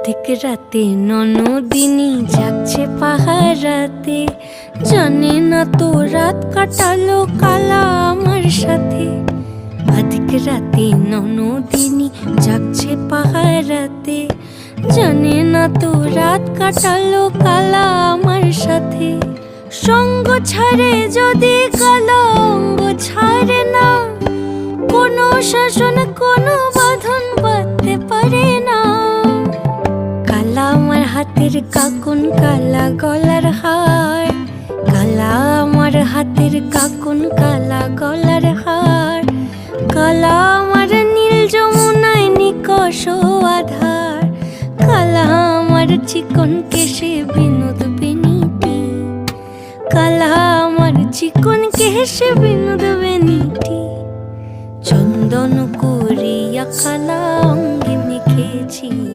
অধিক রাতে ননদিনী জাগছে পাহারাতে, জানে না তো রাত কাটালো কালা আমার সাথে। অধিক রাতে ননদিনী জাগছে পাহারাতে, জানে না তো রাত কাটালো কালা আমার সাথে। সঙ্গ ছাড়ে যদি কালা অঙ্গ ছাড়ে না, কোনো শাসন কোনো বাঁধন বাঁধতে পারে না। কালা আমার হাতের কাকুন কালা গলার হার, কালা আমার হাতের কাকুন কালা গলার হার। কালা আমার নীল যমুনায় নিকষ আধার, কালা আমার চিকন কেশে বিনোদ বেনিটি। কালা আমার চিকন কেশে বিনোদ বেনিটি। চন্দন করিয়া কালা অঙ্গে মেখেছি।